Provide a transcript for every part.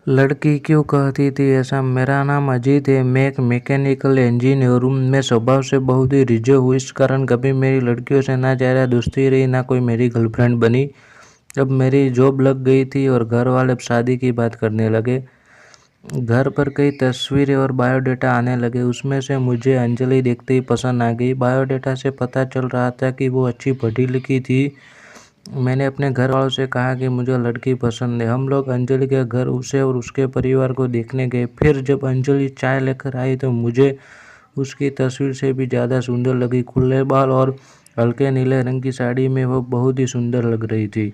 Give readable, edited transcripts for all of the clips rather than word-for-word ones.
लड़की क्यों कहती थी ऐसा? मेरा नाम अजीत है। मैं एक मैकेनिकल इंजीनियर हूँ। मैं स्वभाव से बहुत ही रिझर्व हूँ। इस कारण कभी मेरी लड़कियों से ना ज़्यादा दोस्ती रही, ना कोई मेरी गर्लफ्रेंड बनी। अब मेरी जॉब लग गई थी और घर वाले अब शादी की बात करने लगे। घर पर कई तस्वीरें और बायोडाटा आने लगे। उसमें से मुझे अंजलि देखते ही पसंद आ गई। बायोडाटा से पता चल रहा था कि वो अच्छी पढ़ी लिखी थी। मैंने अपने घर वालों से कहा कि मुझे लड़की पसंद है। हम लोग अंजलि के घर उसे और उसके परिवार को देखने गए। फिर जब अंजलि चाय लेकर आई तो मुझे उसकी तस्वीर से भी ज़्यादा सुंदर लगी। खुले बाल और हल्के नीले रंग की साड़ी में वो बहुत ही सुंदर लग रही थी।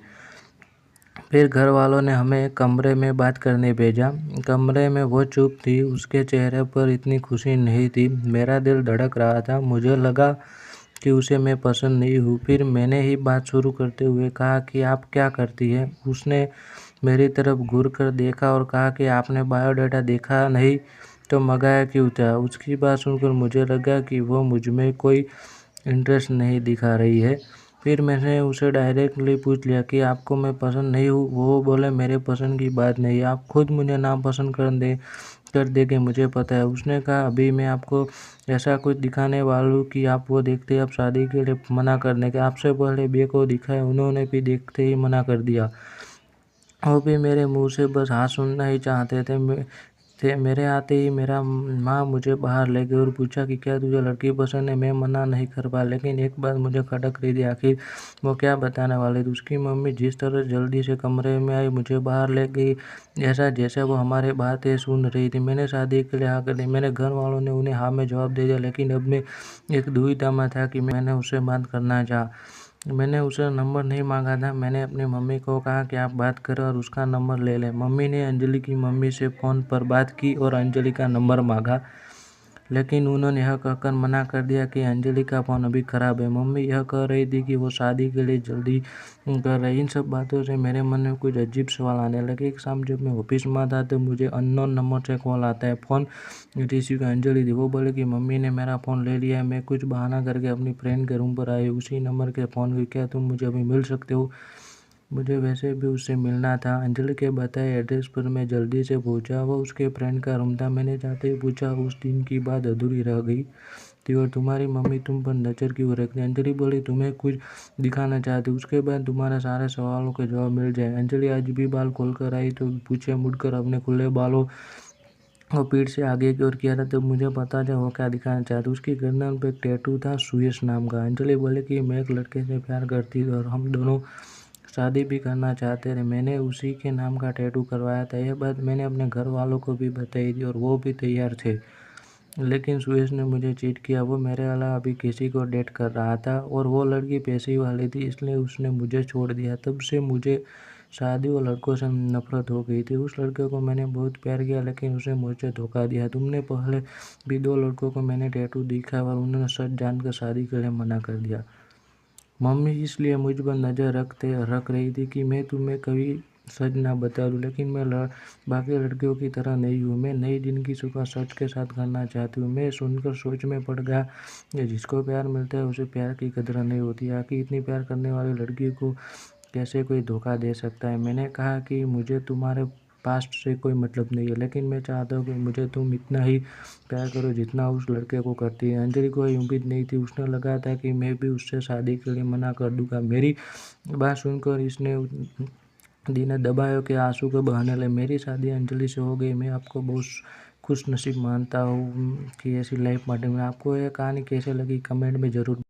फिर घर वालों ने हमें एक कमरे में बात करने भेजा। कमरे में वो चुप थी। उसके चेहरे पर इतनी खुशी नहीं थी। मेरा दिल धड़क रहा था। मुझे लगा कि उसे मैं पसंद नहीं हूँ। फिर मैंने ही बात शुरू करते हुए कहा कि आप क्या करती हैं? उसने मेरी तरफ घूर कर देखा और कहा कि आपने बायोडाटा देखा नहीं तो मंगाया क्यों था? उसकी बात सुनकर मुझे लगा कि वो मुझ में कोई इंटरेस्ट नहीं दिखा रही है। फिर मैंने उसे डायरेक्टली पूछ लिया कि आपको मैं पसंद नहीं हूँ? वो बोले मेरे पसंद की बात नहीं, आप खुद मुझे नापसंद कर देंगे, मुझे पता है। उसने कहा अभी मैं आपको ऐसा कुछ दिखाने वाला हूँ कि आप वो देखते ही अब शादी के लिए मना कर देंगे। आपसे पहले बे को दिखाया, उन्होंने भी देखते ही मना कर दिया। वो भी मेरे मुंह से बस हाँ सुनना ही चाहते थे। मेरे आते ही मेरा माँ मुझे बाहर ले गई और पूछा कि क्या तुझे लड़की पसंद है? मैं मना नहीं कर पाया, लेकिन एक बात मुझे खटक रही थी, आखिर वो क्या बताने वाली थी। उसकी मम्मी जिस तरह जल्दी से कमरे में आई, मुझे बाहर ले गई, ऐसा जैसे वो हमारी बातें सुन रही थी। मैंने शादी के लिए हाँ कर दी। मेरे घर वालों ने उन्हें हाँ में जवाब दे दिया, लेकिन अब मैं एक दुविधा में था कि मैंने उससे बात करना चाहा। मैंने उसे नंबर नहीं मांगा था। मैंने अपनी मम्मी को कहा कि आप बात करें और उसका नंबर ले लें। मम्मी ने अंजलि की मम्मी से फ़ोन पर बात की और अंजलि का नंबर मांगा, लेकिन उन्होंने यह कहकर मना कर दिया कि अंजलि का फ़ोन अभी ख़राब है। मम्मी यह कह रही थी कि वो शादी के लिए जल्दी कर रही। इन सब बातों से मेरे मन में कुछ अजीब सवाल आने लगे। एक शाम जब मैं ऑफिस में था तो मुझे अननोन नंबर से कॉल आता है। फ़ोन रिसीव किया, अंजलि थी। वो बोले कि मम्मी ने मेरा फ़ोन ले लिया है। मैं कुछ बहाना करके अपनी फ्रेंड के रूम पर आई। उसी नंबर के फ़ोन की, क्या तुम मुझे अभी मिल सकते हो? मुझे वैसे भी उससे मिलना था। अंजलि के बताए एड्रेस पर मैं जल्दी से पहुंचा। वो उसके फ्रेंड का रूम था। मैंने जाते ही पूछा, उस दिन की बात अधूरी रह गई थी और तुम्हारी मम्मी तुम पर नज़र क्यों रखती? अंजलि बोली तुम्हें कुछ दिखाना चाहती, उसके बाद तुम्हारे सारे सवालों के जवाब मिल जाए। अंजलि आज भी बाल खोल कर आई तो पूछे मुड़कर अपने खुले बालों वो पीठ से आगे की ओर किया था। तब मुझे पता था वो क्या दिखाना चाहती। उसकी गर्दन पर एक टैटू था, सुयश नाम का। अंजलि बोले कि मैं एक लड़के से प्यार करती थी और हम दोनों शादी भी करना चाहते थे। मैंने उसी के नाम का टैटू करवाया था। यह बात मैंने अपने घर वालों को भी बताई थी और वो भी तैयार थे, लेकिन सुयश ने मुझे चीट किया। वो मेरे अलावा अभी किसी को डेट कर रहा था और वो लड़की पैसे वाली थी, इसलिए उसने मुझे छोड़ दिया। तब से मुझे शादी और लड़कों से नफरत हो गई थी। उस लड़के को मैंने बहुत प्यार किया, लेकिन उसने मुझे धोखा दिया। तुमने पहले भी 2 लड़कों को मैंने टैटू दिखा और उन्होंने सच जानकर शादी के लिए मना कर दिया। मम्मी इसलिए मुझ पर नज़र रख रही थी कि मैं तुम्हें कभी सच ना बता दूं, लेकिन मैं बाकी लड़कियों की तरह नहीं हूँ। मैं नई जिंदगी सुबह सच के साथ करना चाहती हूँ। मैं सुनकर सोच में पड़ गया कि जिसको प्यार मिलता है उसे प्यार की कदर नहीं होती। आखिर इतनी प्यार करने वाली लड़की को कैसे कोई धोखा दे सकता है? मैंने कहा कि मुझे तुम्हारे पास्ट से कोई मतलब नहीं है, लेकिन मैं चाहता हूँ कि मुझे तुम इतना ही प्यार करो जितना उस लड़के को करती है। अंजलि को उम्मीद नहीं थी। उसने लगा था कि मैं भी उससे शादी के लिए मना कर दूंगा। मेरी बात सुनकर इसने दीने दबाए के आंसू के बहाने ले मेरी शादी अंजलि से हो गई। मैं आपको बहुत खुश नसीब मानता हूँ कि ऐसी लाइफ में आपको यह कहानी कैसे लगी कमेंट में ज़रूर